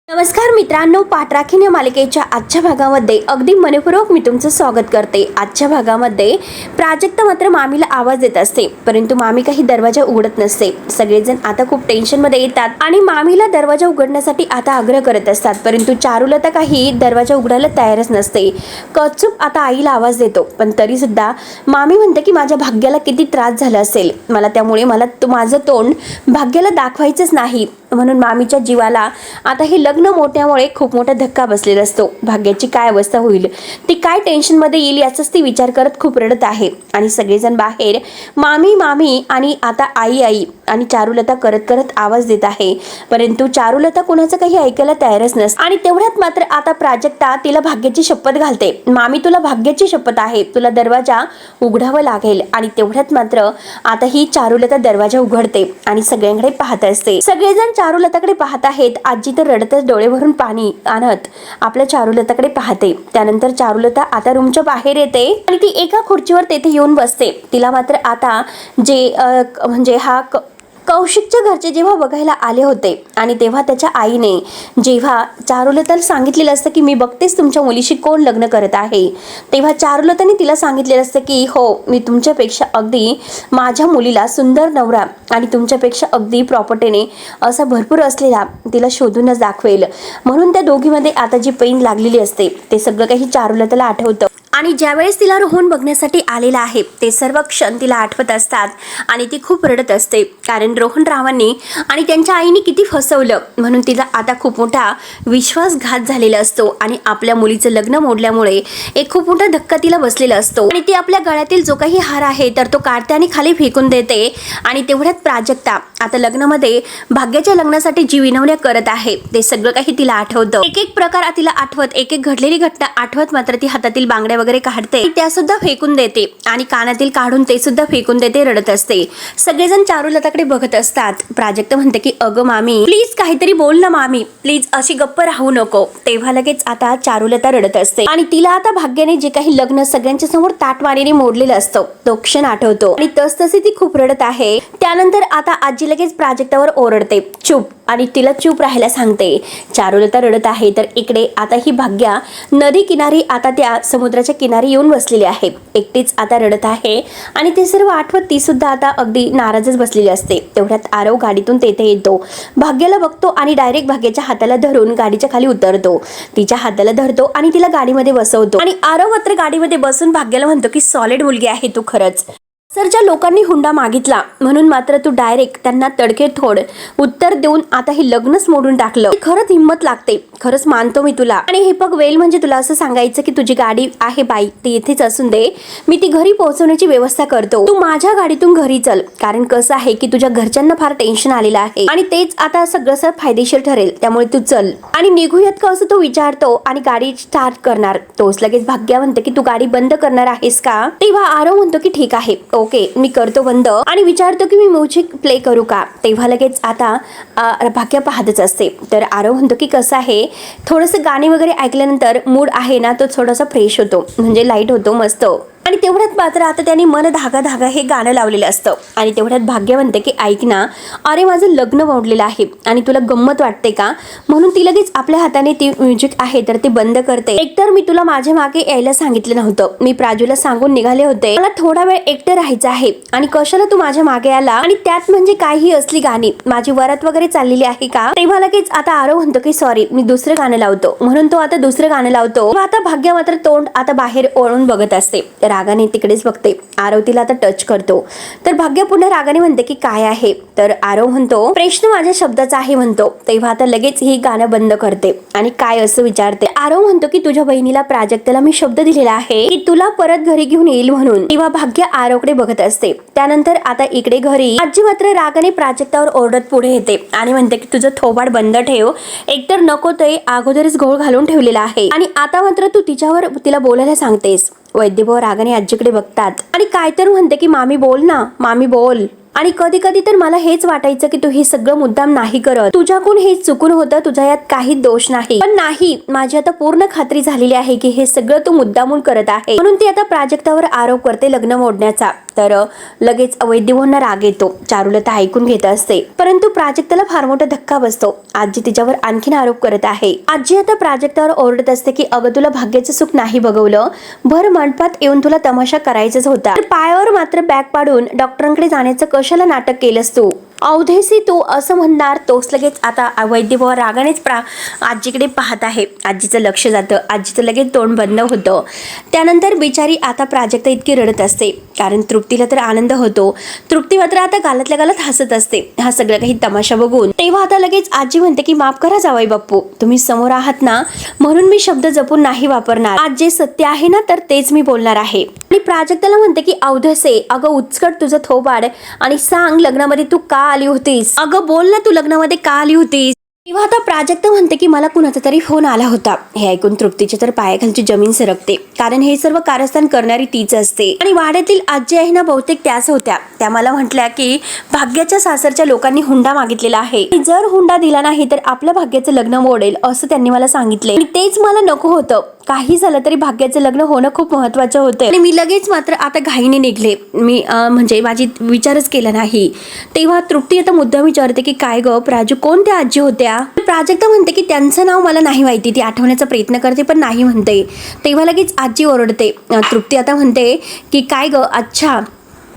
नमस्कार मित्रांनो, पाठराखीण या मालिकेच्या आजच्या भागामध्ये अगदी मनपूर्वक मी तुमचं स्वागत करते। आजच्या भागामध्ये प्राजक्ता मात्र मामीला आवाज देत असते, परंतु मामी काही दरवाजा उघडत नसते। सगळेजण आता खूप टेन्शनमध्ये येतात आणि मामीला दरवाजा उघडण्यासाठी आता आग्रह करत असतात, परंतु चारुलता काही दरवाजा उघडायला तयारच नसते। कौतुक आता आईला आवाज देतो, पण तरी सुद्धा मामी म्हणते की माझ्या भाग्याला किती त्रास झाला असेल, त्यामुळे मला माझं तोंड भाग्याला दाखवायचंच नाही। म्हणून मामीच्या जीवाला आता हे लग्न मोठ्यामुळे खूप मोठा धक्का बसलेला असतो। भाग्याची काय अवस्था होईल, ती काय टेन्शन मध्ये येईल याचंच ती विचार करत खूप रडत आहे। आणि सगळेजण बाहेर मामी मामी आणि आता आई आई आणि चारुलता करत करत आवाज देत आहे, परंतु चारुलता कोणाचं काही ऐकायला तयारच नसते। आणि तेवढ्यात मात्र आता प्राजक्ता तिला भाग्याची शपथ घालते, मामी तुला भाग्याची शपथ आहे, तुला दरवाजा उघडावा लागेल। आणि तेवढ्यात मात्र आता ही चारुलता दरवाजा उघडते आणि सगळ्यांकडे पाहत असते। सगळेजण चारुलताकडे पाहत आहेत। आजी तर रडतच डोळे भरून पाणी आणत आपल्या चारुलताकडे पाहते। त्यानंतर चारुलता आता रूमच्या बाहेर येते आणि ती एका खुर्चीवर तेथे येऊन बसते। तिला मात्र आता जे कौशिकच्या घरचे जेव्हा बघायला आले होते आणि तेव्हा त्याच्या आईने जेव्हा चारुलताला सांगितलेलं असतं की मी बघतेच तुमच्या मुलीशी कोण लग्न करत आहे, तेव्हा चारुलताने तिला सांगितलेलं असतं की हो, मी तुमच्यापेक्षा अगदी माझ्या मुलीला सुंदर नवरा आणि तुमच्यापेक्षा अगदी प्रॉपर्टीने असा भरपूर असलेला तिला शोधूनच दाखवेल। म्हणून त्या दोघीमध्ये आता जी पैन लागलेली असते ते सगळं काही चारुलताला आठवतं आणि ज्यावेळेस तिला रोहन बघण्यासाठी आलेला आहे ते सर्व क्षण तिला आठवत असतात आणि ती खूप रडत असते, कारण रोहनरावांनी आणि त्यांच्या आईने किती फसवलं। म्हणून तिला आता खूप मोठा विश्वासघात झालेला असतो आणि आपल्या मुलीचं लग्न मोडल्यामुळे एक खूप मोठा धक्का तिला बसलेला असतो आणि ती आपल्या गळ्यातील जो काही हार आहे तर तो काढते आणि खाली फेकून देते। आणि तेवढ्यात प्राजक्ता आता लग्नामध्ये भाग्याच्या लग्नासाठी जी विनवण्या करत आहे ते सगळं काही तिला आठवतं। एक एक प्रकार तिला आठवत, एक एक घडलेली घटना आठवत मात्र ती हातातील बांगड्या वगैरे काढते, त्या सुद्धा फेकून देते आणि कानातील काढून ते सुद्धा फेकून देते, रडत असते। सगळेजण चारुलताकडे बघत असतात। प्राजक्ता म्हणते की अगं मामी प्लीज काहीतरी बोल ना मामी, प्लीज अशी गप्प राहू नको। तेव्हा लगेच आता चारुलता रडत असते आणि तिला आता भाग्याने जे काही लग्न सगळ्यांच्या समोर ताटवाणीने मोडलेलं असतं तो क्षण आठवतो आणि तसतशी ती खूप रडत आहे। त्यानंतर आता आजी लगेच प्राजक्तावर ओरडते चूप आणि तिला चूप राहायला सांगते। चारुलता रडत आहे तर इकडे आता ही भाग्या नदी किनारी आता त्या समुद्राच्या किनारी येऊन बसलेली आहे, एकटीच आता रडत आहे आणि ते सर्व आठवत ती सुद्धा आता अगदी नाराजच बसलेली असते। तेवढ्यात आरव गाडीतून तेथे येतो, भाग्याला बघतो आणि डायरेक्ट भाग्याच्या हाताला धरून गाडीच्या खाली उतरतो, तिच्या हाताला धरतो आणि तिला गाडीमध्ये बसवतो। आणि आरव मात्र गाडीमध्ये बसून भाग्याला म्हणतो की सॉलिड मुलगी आहे तू खरंच, सरच्या लोकांनी हुंडा मागितला म्हणून मात्र तू डायरेक्ट त्यांना तडकेथोड उत्तर देऊन आता हे लग्नच मोडून टाकलं, खरंच हिंमत लागते, खरंच मानतो मी तुला। आणि हे बघ वेल म्हणजे तुला असं सांगायचं की तुझी गाडी आहे बाई ती इथेच असून दे, मी ती घरी पोहोचवण्याची व्यवस्था करतो, तू माझ्या गाडीतून घरी चल, कारण कसं आहे की तुझ्या घरच्यांना फार टेन्शन आलेलं आहे आणि तेच आता सगळं सर फायदेशीर ठरेल, त्यामुळे तू चल आणि निघूयात का असं तो विचारतो आणि गाडी स्टार्ट करणार। तोच लगेच भाग्या म्हणते की तू गाडी बंद करणार आहेस का, तेव्हा आरव म्हणतो की ठीक आहे ओके मी करतो बंद आणि विचारतो की मी म्युझिक प्ले करू का। तेव्हा लगेच आता भाग्या पाहतच असते तर आरव म्हणतो की कसं आहे थोडंसं गाणी वगैरे ऐकल्यानंतर मूड आहे ना तो थोडासा फ्रेश होतो, म्हणजे लाईट होतो मस्त। आणि तेवढ्यात मात्र आता त्यांनी मन धागा धागा हे गाणं लावलेलं असतं आणि तेवढ्यात भाग्य म्हणते की ऐक ना, अरे माझं लग्न मोडलेलं आहे आणि तुला गंमत वाटते का, म्हणून ती लगेच आपल्या हाताने ती म्युझिक आहे तर ती बंद करते। एकतर मी तुला माझ्या मागे यायला सांगितलं नव्हतं, मी प्राजूला सांगून निघाले होते मला थोडा वेळ एकटं राहायचं आहे आणि कशाला तू माझ्या मागे आला, आणि त्यात म्हणजे काही असली गाणी माझी वरात वगैरे चाललेली आहे का। तेव्हा लगेच आता आरव म्हणतो की सॉरी मी दुसरं गाणं लावतो, म्हणून तो आता दुसरं गाणं लावतो। आता भाग्य मात्र तोंड आता बाहेर ओळून बघत असते, रागाने तिकडेच बघते। आरव तिला आता टच करतो तर भाग्य पुन्हा रागाने म्हणते की काय आहे, तर आरव म्हणतो प्रश्न माझ्या शब्दाचा आहे म्हणतो। तेव्हा आता लगेच ही गाणं बंद करते आणि काय असं विचारते। आरव म्हणतो की तुझ्या बहिणीला प्राजक्ताला मी शब्द दिलेला आहे की तुला परत घरी घेऊन येईल म्हणून। तेव्हा भाग्य आरवकडे बघत असते। त्यानंतर आता इकडे घरी आजी मात्र रागाने प्राजक्तावर ओरडत पुढे येते आणि म्हणते की तुझं थोबाड बंद ठेव, एकतर नको ते अगोदरच घोळ घालून ठेवलेला आहे आणि आता मात्र तू तिला बोलायला सांगतेस। वैद्यभाऊ रागाने आजीकडे बघतात आणि काय तर म्हणते की मामी बोल ना, मामी बोल। आणि कधी कधी तर मला हेच वाटायचं की तू हे सगळं मुद्दाम नाही करत, तुझ्याकडून हे चुकून होतं, तुझ्या यात काही दोष नाही, पण नाही माझी आता पूर्ण खात्री झालेली आहे की हे सगळं तू मुद्दामून करत आहे। म्हणून ती आता प्राजक्तावर आरोप करते लग्न मोडण्याचा तर लगेच वैद्यभाऊंना राग येतो. चारुलता ऐकून घेत असते, परंतु प्राजक्ताला फार मोठा धक्का बसतो. आजी तिच्यावर आणखीन आरोप करत आहे. आजी आता प्राजक्तावर ओरडत असते की अगं तुला भाग्याचं सुख नाही बघवलं, भर मंडपात येऊन तुला तमाशा करायचाच होता, पायावर मात्र बॅग पाडून डॉक्टरांकडे जाण्याचं कशाला नाटक केलंस तू? अवधेसी तू असं म्हणणार तोच लगेच आता वैद्यभाऊ रागानेच आजीकडे पाहत आहे. आजीचं लक्ष जातं, आजीचं लगेच तोंड बंद होतं. त्यानंतर बिचारी आता प्राजक्ता इतकी रडत असते, कारण तृप्तीला तर आनंद होतो. तृप्ती मात्र आता गालातल्या गालात हसत असते हा सगळं काही तमाशा बघून. तेव्हा आता लगेच आजी म्हणते की माफ करा जावई बाप्पू, तुम्ही समोर आहात ना म्हणून मी शब्द जपून नाही वापरणार. आज जे सत्य आहे ना तर तेच मी बोलणार आहे. आणि प्राजक्ताला म्हणते की अवधसे अगं उचकट तुझं थोबाड आणि सांग लग्नामध्ये तू का आली होतीस? अगं बोल ना तू लग्नामध्ये का आली होतीस? तेव्हा आता प्राजक्ता म्हणते की मला कुणाचा तरी फोन आला होता. हे ऐकून तृप्तीच्या तर पायाखालची जमीन सरकते, कारण हे सर्व कारस्थान करणारी तीच असते. आणि वाड्यातील आजी आहे ना बहुतेक त्याच होत्या. त्या मला म्हटल्या की भाग्याच्या सासरच्या लोकांनी हुंडा मागितलेला आहे, जर हुंडा दिला नाही तर आपल्या भाग्याचं लग्न मोडेल असं त्यांनी मला सांगितले. आणि तेच मला नको होतं. काही झालं तरी भाग्याचं लग्न होणं खूप महत्वाचं होतं. आणि मी लगेच मात्र आता घाईने निघले. मी म्हणजे माझी विचारच केला नाही. तेव्हा तृप्ती आता मुद्दा विचारते की काय ग प्राजू, कोणत्या आजी होत्या? प्राजक्ता म्हणते की त्यांचं नाव मला नाही माहिती. ती आठवण्याचा प्रयत्न करते पण नाही म्हणते. तेव्हा लगेच आजी ओरडते. तृप्ती आता म्हणते की काय ग अच्छा,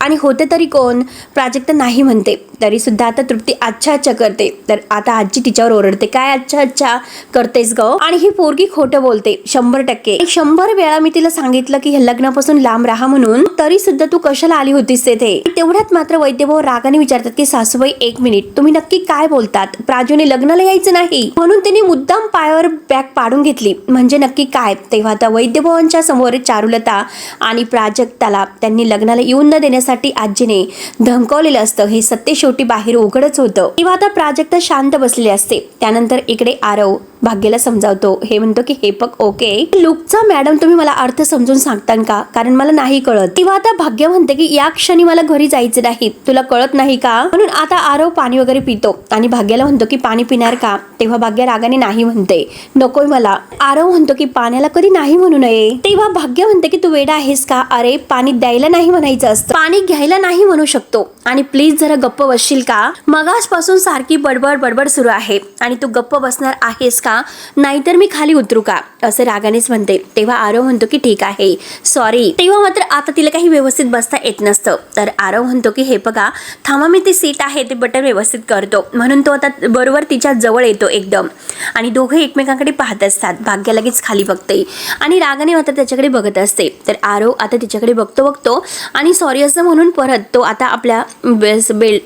आणि होते तरी कोण? प्राजक्ता नाही म्हणते. तरी सुद्धा आता तृप्ती अच्छा अच्छा करते. तर आता आजी तिच्यावर ओरडते काय अच्छा अच्छा करतेस ग? आणि ही पोरगी खोटं बोलते 100%. 100 वेळा मी तिला सांगितलं की लग्नापासून लांब राहा म्हणून, तरी सुद्धा तू कशाला आली होतीस तेथे? तेवढ्यात मात्र वैद्यभाऊ रागाने विचारतात की सासूबाई एक मिनिट, तुम्ही नक्की काय बोलतात? प्राजूने लग्नाला यायचं नाही म्हणून तिने मुद्दाम पायावर बॅग पाडून घेतली म्हणजे नक्की काय? तेव्हा आता वैद्यभावांच्या समोर चारुलता आणि प्राजक्ताला त्यांनी लग्नाला येऊन न देण्यासाठी आजीने धमकावलेलं असतं. हे सत्य शेवटी बाहेर उघडच होतं. तेव्हा आता प्राजक्ता शांत बसलेली असते. त्यानंतर इकडे आरव भाग्याला समजावतो. हे म्हणतो की हे पक ओके लुकचा मॅडम तुम्ही मला अर्थ समजून सांगतान का, कारण मला नाही कळत. तेव्हा आता भाग्य म्हणते की या क्षणी मला घरी जायचं नाही, तुला कळत नाही का? म्हणून आता आरव पाणी वगैरे पितो आणि भाग्याला म्हणतो की पाणी पिणार का? तेव्हा भाग्य रागाने नाही म्हणते, नकोय मला. आरव म्हणतो की पाण्याला कधी नाही म्हणू नये. तेव्हा भाग्य म्हणते की तू वेडा आहेस का? अरे पाणी द्यायला नाही म्हणायचं असतं, पाणी घ्यायला नाही म्हणू शकतो. आणि प्लीज जरा गप्प बसशील का? मगासपासून सारखी बडबड बडबड सुरू आहे आणि तू गप्प बसणार आहेस का, नाहीतर मी खाली उतरू का, असं रागानेच म्हणते. तेव्हा आरव म्हणतो की ठीक आहे सॉरी. तेव्हा मात्र आता तिला काही व्यवस्थित बसता येत नसतं. तर आरव म्हणतो की हे बघा थांबा, मी ते सीट आहे ते बटन व्यवस्थित करतो. म्हणून तो आता बरोबर तिच्या जवळ येतो एकदम आणि दोघे एकमेकांकडे पाहत असतात. भाग्य लगेच खाली बघते आणि रागाने मात्र त्याच्याकडे बघत असते. तर आरव आता तिच्याकडे बघतो आणि सॉरी असं म्हणून परत तो आता आपल्या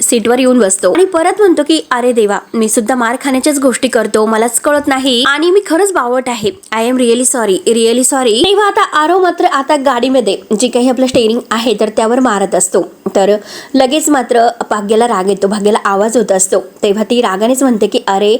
सीटवर येऊन बसतो आणि परत म्हणतो की अरे देवा, मी सुद्धा मार खाण्याच्याच गोष्टी करतो, मलाच कळत नाही आणि मी खरंच बावट आहे. I am really sorry, really sorry. तेव्हा आता आरव मात्र आता गाडीमध्ये जे काही आपलं स्टेअरिंग आहे तर त्यावर मारत असतो. तर लगेच मात्र भाग्याला राग येतो, भाग्याला आवाज होत असतो. तेव्हा ती रागानेच म्हणते की अरे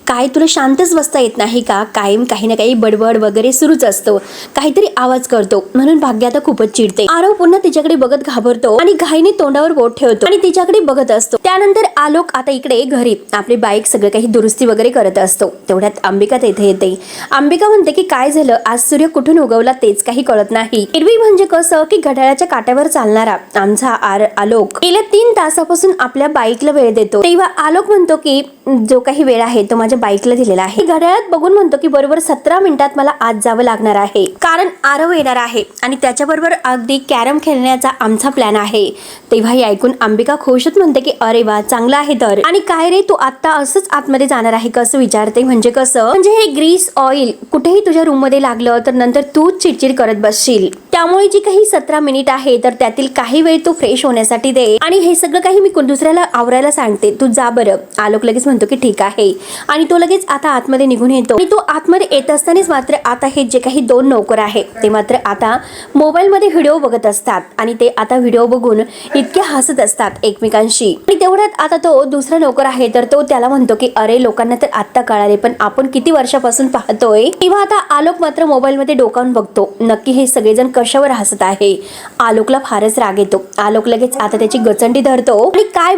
काय तुला शांतच बसता येत नाही का? कायम काही ना काही बडबड वगैरे सुरूच असतो, काहीतरी आवाज करतो. म्हणून भाग्य आता खूपच चिडते. आरव पुन्हा तिच्याकडे बघत घाबरतो आणि घाईने तोंडावर बोट ठेवतो आणि तिच्याकडे बघत असतो. त्यानंतर आलोक आता इकडे घरी आपली बाईक सगळं काही दुरुस्ती वगैरे करत असतो. तेवढ्यात अंबिका तेथे येते. अंबिका म्हणते की काय झालं, आज सूर्य कुठून उगवला तेच काही कळत नाही. एरवी म्हणजे कसं की घड्याळाच्या काट्यावर चालणारा आमचा आलोक गेल्या 3 तासापासून आपल्या बाईकला वेळ देतो. तेव्हा आलोक म्हणतो की जो काही वेळ आहे तो माझ्या बाईकला दिलेला आहे. घड्याळात बघून म्हणतो की बरोबर 17 मिनिटात मला आज जावं लागणार आहे, कारण आरव येणार आहे आणि त्याच्याबरोबर अगदी कॅरम खेळण्याचा आमचा प्लॅन आहे. तेव्हा हे ऐकून अंबिका खुशच म्हणते की अरे वा चांगलं आहे तर. आणि काय रे तू आता असंच आतमध्ये जाणार आहे कसं विचारते. म्हणजे कसं, म्हणजे हे ग्रीस ऑइल कुठेही तुझ्या रूम मध्ये लागलं तर नंतर तूच चिडचिड करत बसशील. त्यामुळे जी काही 17 मिनिट आहे तर त्यातील काही वेळ तू फ्रेश होण्यासाठी दे आणि हे सगळं काही मी दुसऱ्याला आवरायला सांगते, तू जा बरं. आलोक लगेच म्हणतो की ठीक आहे आणि तो लगेच आता आतमध्ये निघून येतो. आणि तो आतमध्ये येत असतानाच मात्र आता हे जे काही 2 नोकर आहे ते मात्र आता मोबाईल मध्ये व्हिडिओ बघत असतात आणि ते आता व्हिडिओ बघून इतके हसत असतात एकमेकांशी. आणि तेवढ्यात आता तो दुसरा नोकर आहे तर तो त्याला म्हणतो की अरे लोकांना तर आता कळाले पण आपण किती वर्षापासून पाहतोय. तेव्हा आता आलोक मात्र मोबाईल मध्ये डोकावून बघतो नक्की हे सगळेजण कशावर हसत आहे. आलोकला फारच राग येतो. आलोक लगेच आता त्याची गचंडी धरतो आणि काय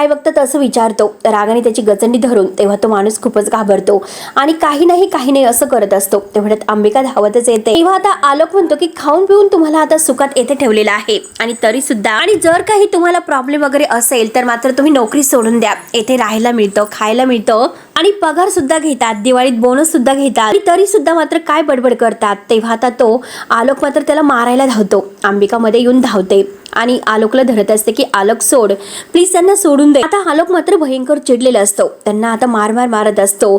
बघतात असं विचारतो रागाने त्याची गचंडी धरून. तेव्हा तो माणूस खूपच घाबरतो आणि काही नाही असं करत असतो. तेवढ्यात अंबिका धावतच येते. तेव्हा आता आलोक म्हणतो की खाऊन पिऊन तुम्हाला आता सुखात येथे ठेवलेला आहे आणि तरी सुद्धा आणि जर काही तुम्हाला प्रॉब्लेम वगैरे असेल तर मात्र तुम्ही नोकरी सोडून द्या. येथे राहायला मिळतं, खायला मिळतं आणि पगार सुद्धा घेतात, दिवाळीत बोनस सुद्धा घेतात आणि तरी सुद्धा मात्र काय बडबड करतात. तेव्हा आता तो आलोक मात्र त्याला मारायला धावतो. अंबिका मध्ये येऊन धावते आणि आलोकला धरत असते की आलोक सोड प्लीज, त्यांना सोडून दे. आता आलोक मात्र भयंकर चिडलेला असतो, त्यांना आता मारत असतो.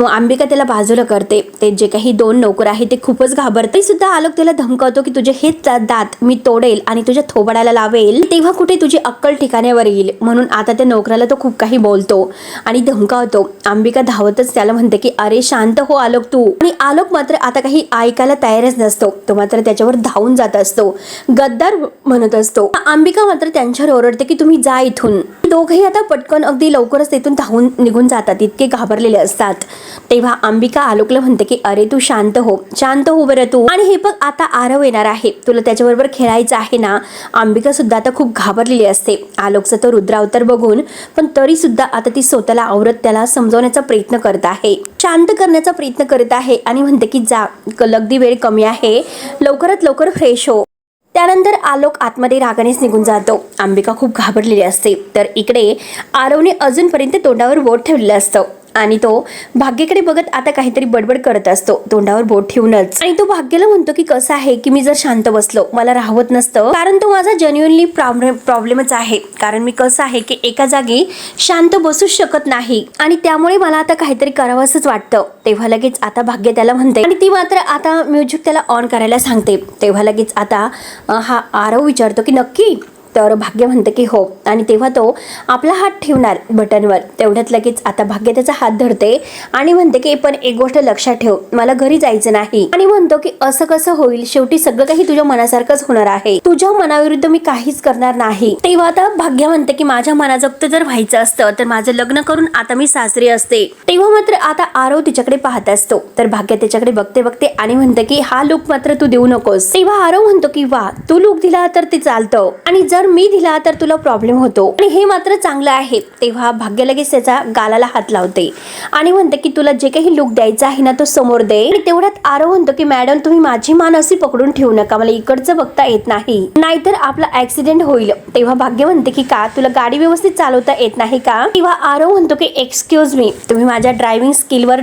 अंबिका त्याला बाजूला करते. ते जे काही दोन नोकर आहेत ते खूपच घाबरते सुद्धा. आलोक त्याला धमकावतो की तुझे हे दात मी तोडेल आणि तुझ्या थोबाडाला लावेल, तेव्हा कुठे तुझी अक्कल ठिकाण्यावर येईल. म्हणून आता त्या नोकराला तो खूप काही बोलतो आणि धमकावतो. अंबिका धावतच त्याला म्हणते की अरे शांत हो आलोक तू. आणि आलोक मात्र आता काही ऐकायला तयारच नसतो. तो मात्र त्याच्यावर धावून जात असतो, गद्दार म्हणत असतो. अंबिका मात्र त्यांच्यावर ओरडते की तुम्ही जा इथून. दोघेही आता पटकन अगदी लवकरच तिथून धावून निघून जातात, इतके घाबरलेले असतात. तेव्हा अंबिका आलोकला म्हणते की अरे तू शांत हो बरं तू. आणि हे बघ आता आरव येणार आहे, तुला त्याच्याबरोबर खेळायचं आहे ना. अंबिका सुद्धा आता खूप घाबरलेली असते आलोकचा तो रुद्रावतार बघून, पण तरी सुद्धा आता ती स्वतःला आवरत त्याला समजवण्याचा प्रयत्न करत आहे, शांत करण्याचा प्रयत्न करत आहे आणि म्हणते की जा, अगदी वेळ कमी आहे, लवकरात लवकर फ्रेश हो. त्यानंतर आलोक आतमध्ये रागानेच निघून जातो. अंबिका खूप घाबरलेली असते. तर इकडे आरवने अजूनपर्यंत तोंडावर बोट ठेवलेलं असतं आणि तो भाग्यकडे बघत आता काहीतरी बडबड करत असतो तोंडावर बोट ठेवूनच. आणि तो भाग्याला म्हणतो की कसं आहे की मी जर शांत बसलो मला राहवत नसतं, कारण तो माझा जेन्युइनली प्रॉब्लेमच आहे. कारण मी कसं आहे की एका जागी शांत बसूच शकत नाही आणि त्यामुळे मला आता काहीतरी करावंसंच वाटतं. तेव्हा लगेच आता भाग्य त्याला म्हणते आणि ती मात्र आता म्युझिक त्याला ऑन करायला सांगते. तेव्हा लगेच आता हा आरव विचारतो की नक्की, तर भाग्य म्हणते की हो. आणि तेव्हा तो आपला हात ठेवणार बटनवर. तेवढ्यात लगेच आता भाग्य त्याचा हात धरते आणि म्हणते की पण एक गोष्ट लक्षात ठेव, मला घरी जायचं नाही. आणि म्हणतो की असं कसं होईल, शेवटी सगळं काही तुझ्या मनासारखंच होणार आहे, तुझ्या मनाविरुद्ध मी काहीच करणार नाही. तेव्हा आता भाग्य म्हणते की माझ्या मनाजोगतं जर व्हायचं असतं तर माझं लग्न करून आता मी सासरी असते. तेव्हा मात्र आता आरव तिच्याकडे पाहत असतो. तर भाग्य त्याच्याकडे बघते आणि म्हणते की हा लुक मात्र तू देऊ नकोस. तेव्हा आरव म्हणतो की वा, तू लुक दिला तर ते चालतं आणि जर मी दिला तर तुला प्रॉब्लेम होतो आणि हे मात्र चांगलं आहे. तेव्हा भाग्य लगेच त्याचा गालाला हात लावते आणि म्हणते की तुला जे काही लुक द्यायचा आहे ना तो समोर दे. आणि तेवढ्यात आरव म्हणतो की मॅडम तुम्ही माझी मान अशी पकडून ठेवू नका, मला इकडचं बघता येत नाही, नाहीतर आपला ऍक्सिडेंट होईल. तेव्हा भाग्य म्हणते की का तुला गाडी व्यवस्थित चालवता येत नाही का. तेव्हा आरव म्हणतो की एक्सक्यूज मी, तुम्ही माझ्या ड्रायव्हिंग स्किलवर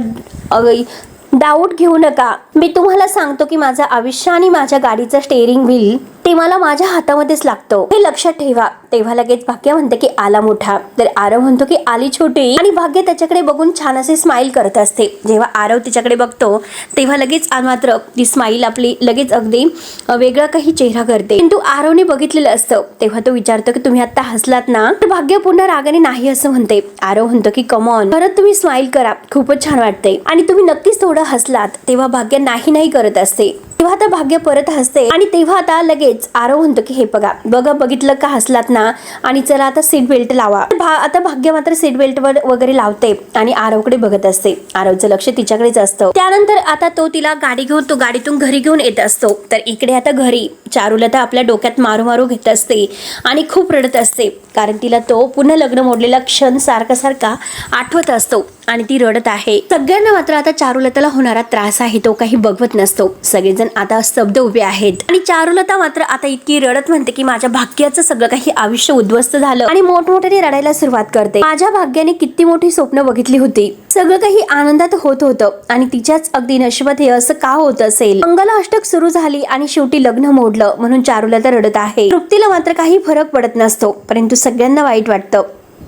डाऊट घेऊ नका. मी तुम्हाला सांगतो की माझं आयुष्य आणि माझ्या गाडीचं स्टेअरिंग व्हील ते मला माझ्या हातामध्येच लागतं, हे लक्षात ठेवा. तेव्हा लगेच भाग्य म्हणते की आला मोठा, तर आरव म्हणतो की आली छोटी. आणि भाग्य त्याच्याकडे बघून छान असे स्माइल करत असते. जेव्हा आरव तिच्याकडे बघतो तेव्हा लगेच मात्र ती स्माइल आपली लगेच अगदी वेगळा काही चेहरा करते. किंतु आरवने बघितलेलं असतं. तेव्हा तो विचारतो की तुम्ही आता हसलात ना. तर भाग्य पुन्हा रागाने नाही असं म्हणते. आरव म्हणतो की कम ऑन, परत तुम्ही स्माइल करा, खूपच छान वाटते आणि तुम्ही नक्कीच थोडं हसलात. तेव्हा भाग्य नाही करत असते. तेव्हा आता भाग्य परत हसते आणि तेव्हा आता लगेच आरव म्हणतो की हे बघितलं का हसलात ना, आणि चला आता सीट बेल्ट लावा. आता भाग्य मात्र सीट बेल्ट वगैरे लावते आणि आरवकडे बघत असते. आरवचं लक्ष तिच्याकडेच असतं. त्यानंतर आता तो तिला गाडीतून घरी घेऊन येत असतो. तर इकडे आता घरी चारुलता आपल्या डोक्यात मारू घेत असते आणि खूप रडत असते, कारण तिला तो पुन्हा लग्न मोडलेला क्षण सारखा आठवत असतो आणि ती रडत आहे. सगळ्यांना मात्र आता चारुलताला होणारा त्रास आहे तो काही बघवत नसतो. सगळेजण आता स्तब्ध उभे आहेत आणि चारुलता मात्र आता इतकी रडत म्हणते की माझ्या भाग्याचं सगळं काही आयुष्य उद्ध्वस्त झालं आणि मोठमोठ्याने रडायला सुरुवात करते. माझ्या भाग्याने किती मोठी स्वप्न बघितली होती, सगळं काही आनंदात होत होतं आणि तिच्याच अगदी नशिबात हे असं का होत असेल. मंगला अष्टक सुरू झाली आणि शेवटी लग्न मोडलं म्हणून चारुलता रडत आहे. तृप्तीला मात्र काही फरक पडत नसतो, परंतु सगळ्यांना वाईट वाटतं.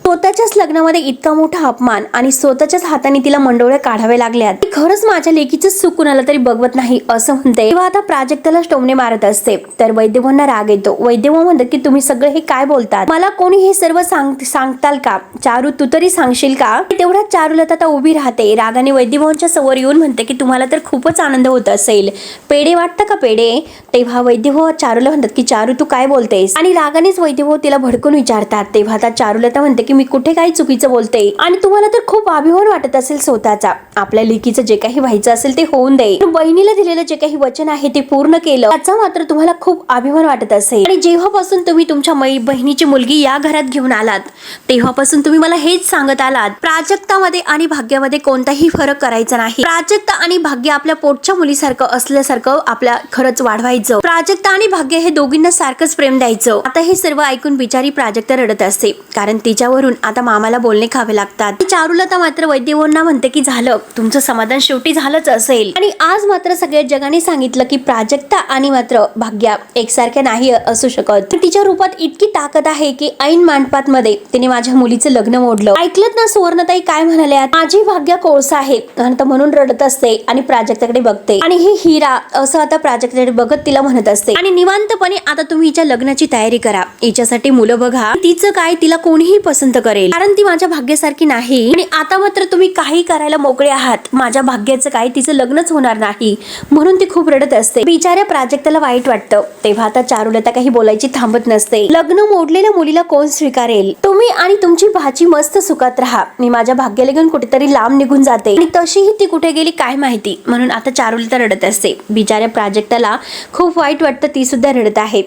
स्वतःच्याच लग्नामध्ये इतका मोठा अपमान आणि स्वतःच्याच हाताने तिला मंडोळ्या काढाव्या लागल्यात. खरंच माझ्या लेकीचं सुख कुणाला तरी बघवत नाही असं म्हणते. तेव्हा आता प्राजक्ताला टोमणे मारत असते. तर वैद्यभाऊंना राग येतो. वैद्यभाऊ म्हणतात की तुम्ही सगळे हे काय बोलतात, मला कोणी हे सर्व सांगताल का. चारू तू तरी सांगशील का. तेवढ्यात चारुलता आता उभी राहते. रागाने वैद्यभाऊंच्या समोर येऊन म्हणते की तुम्हाला तर खूपच आनंद होत असेल, पेढे वाटतं का पेढे. तेव्हा वैद्यभाऊ चारूला म्हणतात की चारू तू काय बोलतेस, आणि रागानेच वैद्यभाऊ तिला भडकून विचारतात. तेव्हा आता चारुलता म्हणते की की मी कुठे काही चुकीचं बोलते आणि तुम्हाला तर खूप अभिमान वाटत असेल स्वतःचा. आपल्या लेकीचं जे काही व्हायचं असेल ते होऊन दे. बहिणीला दिलेलं जे काही वचन आहे ते पूर्ण केलं त्याचा मात्र तुम्हाला खूप अभिमान वाटत असेल. आणि जेव्हापासून तुम्ही तुमच्या बहिणीची मुलगी या घरात घेऊन आलात तेव्हापासून तुम्ही मला हेच सांगत आलात, प्राजक्तामध्ये आणि भाग्यामध्ये कोणताही फरक करायचा नाही. प्राजक्ता आणि भाग्य आपल्या पोटच्या मुलीसारखं असल्यासारखं आपल्या खरंच वाढवायचं. प्राजक्ता आणि भाग्य हे दोघींना सारखंच प्रेम द्यायचं. आता हे सर्व ऐकून बिचारी प्राजक्ता रडत असते, कारण तिच्यावरून आता मामाला बोलणे खावे लागतात. चारुलता मात्र वैद्यवरांना म्हणते की झालं, तुमचं समाधान शेवटी झालंच असेल. आणि आज मात्र सगळ्या जगाने सांगितलं की प्राजक्ता आणि मात्र भाग्या एकसारख्या नाही असू शकत. तिच्या रूपात इतकी ताकद आहे की ऐन मांडपात मध्ये तिने माझ्या मुलीचं लग्न मोडलं. ऐकलत ना सुवर्णताई काय म्हणाल्या, माझी भाग्य कोळसा आहे म्हणून रडत असते आणि प्राजक्ताकडे बघते. आणि ही हिरा असं आता प्राजक्ताकडे बघत तिला म्हणत असते. आणि निवांतपणे आता तुम्ही हिच्या लग्नाची तयारी करा, हिच्यासाठी मुलं बघा. तिचं काय, तिला कोणीही पसंत करेल, कारण ती माझ्या भाग्यासारखी नाही. आणि आता मात्र तुम्ही काही करायला मोकळे आहात. माझ्या भाग्याचं काय, तिचं लग्नच होणार नाही म्हणून ती खूप रडत असते. बिचाऱ्या प्राजक्ताला वाईट वाटतं. तेव्हा आता चारुलता काही बोलायची थांबत नसते. लग्न मोडलेल्या मुलीला कोण स्वीकारेल? तुम्ही आणि तुमची भाची मस्त सुखात राहा. मी माझ्या भाग्याला घेऊन कुठेतरी लांब निघून जाते. आणि तशीही ती कुठे गेली काय माहिती, म्हणून आता चारुलता रडत असते. बिचाऱ्या प्राजक्ताला खूप वाईट वाटतं, ती सुद्धा रडत आहे.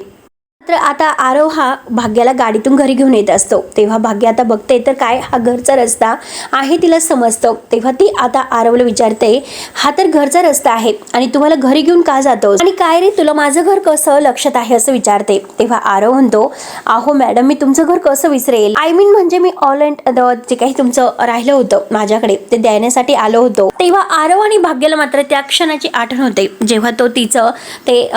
तर आता आरव हा भाग्याला गाडीतून घरी घेऊन येत असतो. तेव्हा भाग्य आता बघते तर काय हा घरचा रस्ता आहे तिला समजतं. तेव्हा ती आता आरवला विचारते, हा तर घरचा रस्ता आहे आणि तुम्हाला घरी घेऊन का जातोस? आणि काय रे, तुला माझं घर कसं लक्षात आहे असं विचारते. तेव्हा आरव म्हणतो, अहो मॅडम, मी तुमचं घर कसं विसरेल? आय मीन म्हणजे मी ऑल अँड जे काही तुमचं राहिलं होतं माझ्याकडे ते देण्यासाठी आलो होतो. तेव्हा आरव आणि भाग्याला मात्र त्या क्षणाची आठवण होते जेव्हा तो तिचं ते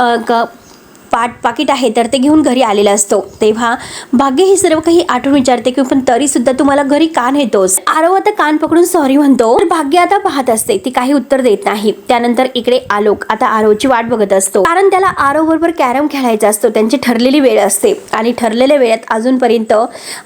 पाकिट आहे तर ते घेऊन घरी आलेला असतो. तेव्हा भाग्य हे सर्व काही आठवून विचारते की पण तरी सुद्धा तुम्हाला घरी का नेतोस? आरव आता कान पकडून सॉरी म्हणतो. भाग्य आता पाहत असते, ती काही उत्तर देत नाही. त्यानंतर इकडे आलोक आता आरवची वाट बघत असतो, कारण त्याला आरव बरोबर कॅरम खेळायचा असतो. त्यांची ठरलेली वेळ असते आणि ठरलेल्या वेळेत अजूनपर्यंत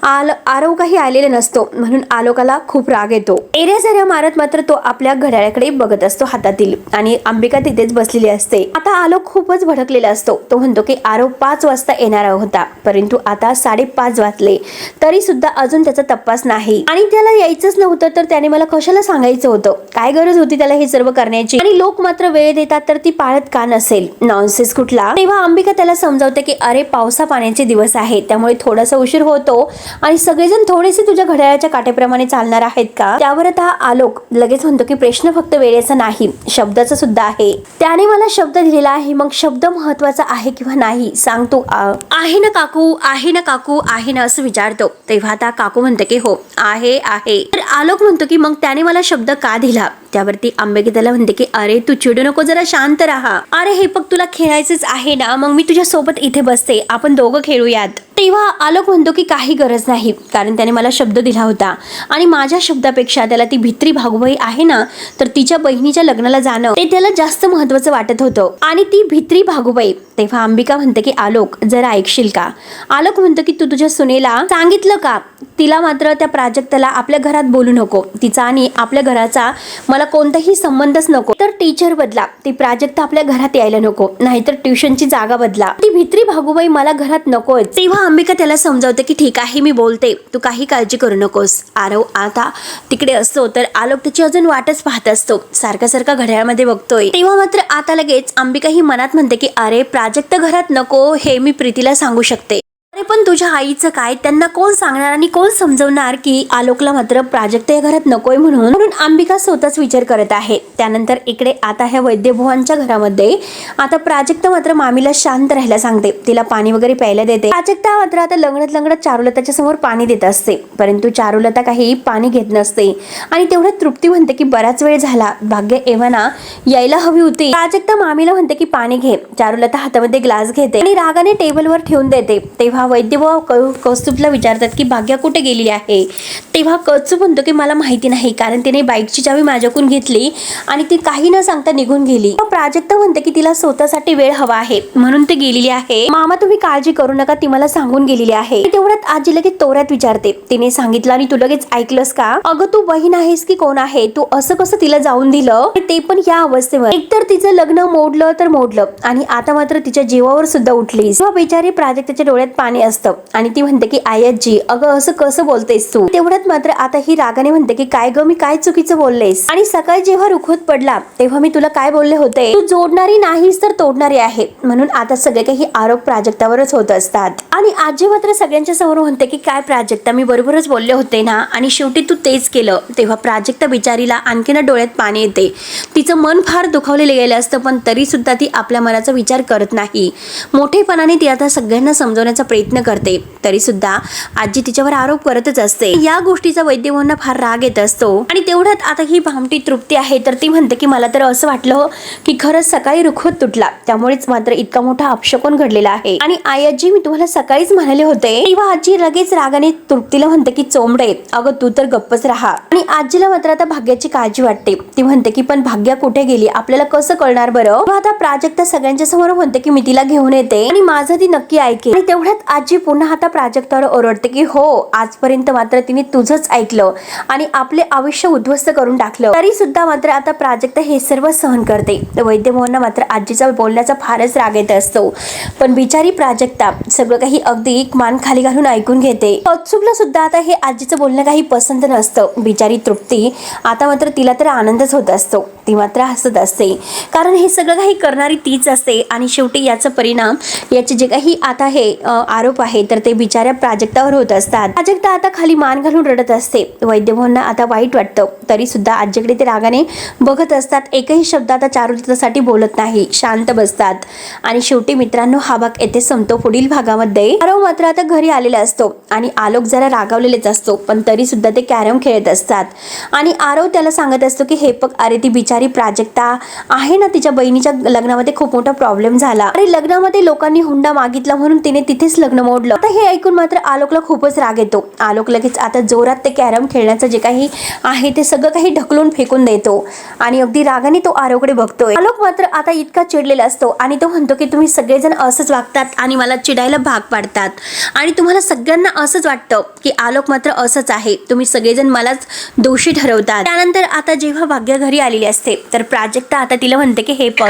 आरव काही आलेले नसतो, म्हणून आलोकाला खूप राग येतो. एऱ्या मारत मात्र तो आपल्या घड्याळाकडे बघत असतो हातातील, आणि अंबिका तिथेच बसलेली असते. आता आलोक खूपच भडकलेला असतो. तो की आरव 5 वाजता येणार होता, परंतु आता 5:30 वाजले तरी सुद्धा अजून त्याचा तपास नाही. आणि त्याला यायचंच नव्हतं तर त्याने मला कशाला सांगायचं होतं? काय गरज होती त्याला हे सर्व करण्याची? आणि लोक मात्र वेळ देतात तर ती पाळत का नसेल? नॉनसेन्स कुठला? तेव्हा अंबिका त्याला समजावते की अरे, पावसा पाण्याचे दिवस आहे, त्यामुळे थोडासा उशीर होतो आणि सगळेजण थोडेसे तुझ्या घड्याळाच्या काटेप्रमाणे चालणार आहेत का? त्यावर आता आलोक लगेच म्हणतो की प्रश्न फक्त वेळेचा नाही, शब्दाचा सुद्धा आहे. त्याने मला शब्द दिलेला आहे, मग शब्द महत्वाचा आहे किंवा नाही सांगतो? आहे ना काकू, आहे ना काकू, आहे ना असं विचारतो. तेव्हा आता काकू म्हणते की हो आहे आहे. तर आलोक म्हणतो की मग त्याने मला शब्द का दिला? त्यावरती अंबिका त्याला म्हणते की अरे तू चिडू नको, जरा शांत राहा. अरे हे बघ, तुला खेळायचंच आहे ना, मग मी तुझ्या सोबत इथे बसते, आपण दोघं खेळूयात. तेव्हा आलोक म्हणतो की काही गरज नाही, कारण त्याने मला शब्द दिला होता आणि माझ्या शब्दापेक्षा त्याला ती भित्री भागूबाई आहे ना, तर तिच्या बहिणीच्या लग्नाला जाणं ते त्याला जास्त महत्वाचं वाटत होतं. आणि ती भित्री भागूबाई. तेव्हा अंबिका म्हणते की आलोक जरा ऐकशील का? आलोक म्हणतो की तू तुझ्या सुनेला सांगितलं का तिला मात्र त्या प्राजक्ताला आपल्या घरात बोलू नको, तिचा आणि आपल्या घराचा मला कोणताही संबंधच नको, तर टीचर बदला, ती प्राजक्ता आपल्या घरात यायला नको, नाहीतर ट्युशनची जागा बदला, ती भित्री भागूबाई मला घरात नकोय. तेव्हा अंबिका त्याला समजावते की ठीक आहे मी बोलते, तू काही काळजी करू नकोस. आरव आता तिकडे असतो तर आलोक त्याची अजून वाटच पाहत असतो, सारखा घड्याळामध्ये बघतोय. तेव्हा मात्र आता लगेच अंबिका ही मनात म्हणते की अरे, प्राजक्ता घरात नको हे मी प्रीतीला सांगू शकते. अरे पण तुझ्या आईचं काय, त्यांना कोण सांगणार आणि कोण समजवणार की आलोकला मात्र प्राजक्ता या घरात नकोय म्हणून अंबिका स्वतःच विचार करत आहे. त्यानंतर इकडे आता ह्या वैद्यभुवांच्या घरामध्ये आता प्राजक्ता मात्र मामीला शांत राहायला सांगते, तिला पाणी वगैरे प्यायला देते. प्राजक्ता मात्र आता लंगडत चारुलताच्या समोर पाणी देत असते, परंतु चारुलता काही पाणी घेत नसते आणि तेवढ्यात तृप्ती म्हणते की बराच वेळ झाला, भाग्य एव्हाना यायला हवी होती. प्राजक्ता मामीला म्हणते की पाणी घे. चारुलता हातामध्ये ग्लास घेते आणि रागाने टेबलवर ठेवून देते. तेव्हा वैद्यभाऊ कौस्तुभला विचारतात की भाग्या कुठे गेलेली आहे? तेव्हा कौस्तुभ म्हणतो की मला माहिती नाही, कारण तिने बाईकची चावी माझ्याकडून घेतली आणि ती काही न सांगता निघून गेली. प्राजक्ता म्हणते की तिला स्वतःसाठी वेळ हवा आहे म्हणून ती गेलेली आहे. मामा तुम्ही काळजी करू नका, ती मला सांगून गेलेली आहे. तेवढ्यात आजी लगेच तोऱ्यात विचारते, तिने सांगितलं आणि तू लगेच ऐकलंस का? अगं तू बहीण आहेस की कोण आहे? तू असं कसं तिला जाऊन दिलं, ते पण या अवस्थेवर? एकतर तिचं लग्न मोडलं तर मोडलं आणि आता मात्र तिच्या जीवावर सुद्धा उठलीस. बिचारी प्राजक्ताच्या डोळ्यात पाणी पाणी असतं आणि ती म्हणते की आई आजी अगं असं कसं बोलतेस तू. तेवढ्यात मात्र आता ही रागाने म्हणते की काय ग मी काय चुकीचं बोललेस आणि सकाळी जेव्हा रुखवत पडला तेव्हा मी तुला काय बोलले होते, तू जोडणारी नाहीस तर तोडणारी आहे. म्हणून आता सगळे काही आरोप प्राजक्तावरच होत असतात आणि आजी मात्र सगळ्यांच्या समोर म्हणते की काय प्राजक्ता मी बरोबरच बोलले होते ना आणि शेवटी तू तेच केलं. तेव्हा प्राजक्ता बिचारीला आणखीन डोळ्यात पाणी येते. तिचं मन फार दुखावलेलं गेलं असतं पण तरी सुद्धा ती आपल्या मनाचा विचार करत नाही. मोठेपणाने ती आता सगळ्यांना समजवण्याचा प्रयत्न करते तरी सुद्धा आजी तिच्यावर आरोप करतच असते. या गोष्टीचा वैद्यमोहनला फार राग येत असतो आणि तेवढ्यात आता ही भामटी तृप्ती आहे तर ती म्हणते की मला तर असं वाटलं की खरंच सकाळी रुखवत तुटला त्यामुळेच मात्र इतका मोठा अपशकुन घडलेला आहे आणि आई आजी मी तुम्हाला सकाळीच म्हणाले होते. तेव्हा आजी लगेच रागाने तृप्तीला म्हणते की चोंबडे अगं तू तर गप्पच राहा. आणि आजीला मात्र आता भाग्याची काळजी वाटते. ती म्हणते की पण भाग्या कुठे गेली आपल्याला कसं कळणार बरं. आता प्राजक्ता सगळ्यांच्या समोर म्हणते की मी तिला घेऊन येते आणि माझं ती नक्की ऐकेल. आणि तेवढ्यात आजी पुन्हा आता प्राजक्तावर ओरडते की हो आजपर्यंत मात्र तिने तुझंच ऐकलं आणि आपले आयुष्य उद्ध्वस्त करून टाकलं तरी सुद्धा मात्र आता प्राजक्ता हे सर्व सहन करते. वैद्यमोहनला मात्र आजीचा बोलण्याचा फारच राग येत असतो पण बिचारी प्राजक्ता सगळं काही अगदी मान खाली घालून ऐकून घेते. कौतुकला सुद्धा आता हे आजीचं बोलणं काही पसंत नसतं. बिचारी तृप्ती आता मात्र तिला तर आनंदच होत असतो. ती मात्र हसत असते कारण हे सगळं काही करणारी तीच असते आणि शेवटी याचा परिणाम याचे जे काही आता हे आरोप आहे तर ते बिचाऱ्या प्राजक्तावर होत असतात. प्राजक्ता आता खाली मान घालून रडत असते. वैद्यमोहनला आता वाईट वाटतं तरी सुद्धा आजीकडे ते रागाने बघत असतात. एकही शब्द आता चारुलतासाठी बोलत नाही, शांत बसतात आणि शेवटी मित्रांनो हा भाग येथे संपतो. पुढील भागामध्ये आरव मात्र आता घरी आलेला असतो आणि आलोक जरा रागावलेलेच असतो पण तरी सुद्धा ते कॅरम खेळत असतात आणि आरव त्याला सांगत असतो की हे बघ अरे ती बिचारी प्राजक्ता आहे ना तिच्या बहिणीच्या लग्नामध्ये खूप मोठा प्रॉब्लेम झाला आणि लग्नामध्ये लोकांनी हुंडा मागितला म्हणून तिने तिथेच लग्न मोडलं. आता हे ऐकून मात्र आलोकला खूपच राग येतो. आलोक लगेच आता जोरात ते कॅरम खेळण्याचं जे काही आहे ते सगळं काही ढकलून फेकून देतो आणि अगदी रागाने तो आरवकडे बघतोय. आलोक मात्र आता इतका चिडलेला असतो आणि तो म्हणतो की तुम्ही सगळेजण असंच वागतात आणि मला चिडायला भाग पाडतात आणि तुम्हाला सगळ्यांना असंच वाटतं की आलोक मात्र असंच आहे, तुम्ही सगळेजण मलाच दोषी ठरवतात. त्यानंतर आता जेव्हा भाग्य घरी आलेली असते तर प्राजक्ता आता तिला म्हणते की हे बघ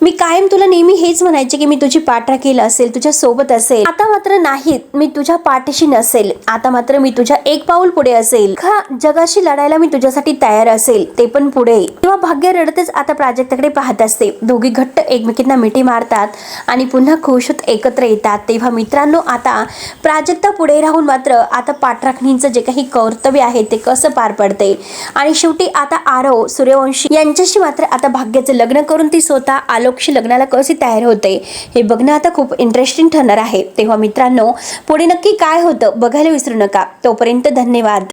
मी कायम तुला नेहमी हेच म्हणायचे की मी तुझी पाठराखील असेल, तुझ्या सोबत असेल. आता मात्र नाही, मी तुझ्या पाठीशी नसेल. आता मात्र मी तुझ्या एक पाऊल पुढे असेल. जगाशी लढायला मी तुझ्यासाठी तयार असेल, ते पण पुढे. तेव्हा भाग्य रडतच आता प्राजक्ताकडे पाहत असते. दोघी घट्ट एकमेकींना मिठी मारतात आणि पुन्हा खुश होत एकत्र येतात. तेव्हा मित्रांनो आता प्राजक्ता पुढे राहून मात्र आता पाठराखणीचं जे काही कर्तव्य आहे ते कसं पार पडते आणि शेवटी आता आरव सूर्यवंशी यांच्याशी मात्र आता भाग्याचं लग्न करून ती स्वतः आलोकशी लग्नाला कशी तयार होते हे बघणं आता खूप इंटरेस्टिंग ठरणार आहे. तेव्हा मित्रांनो पुढे नक्की काय होतं बघायला विसरू नका. तोपर्यंत धन्यवाद.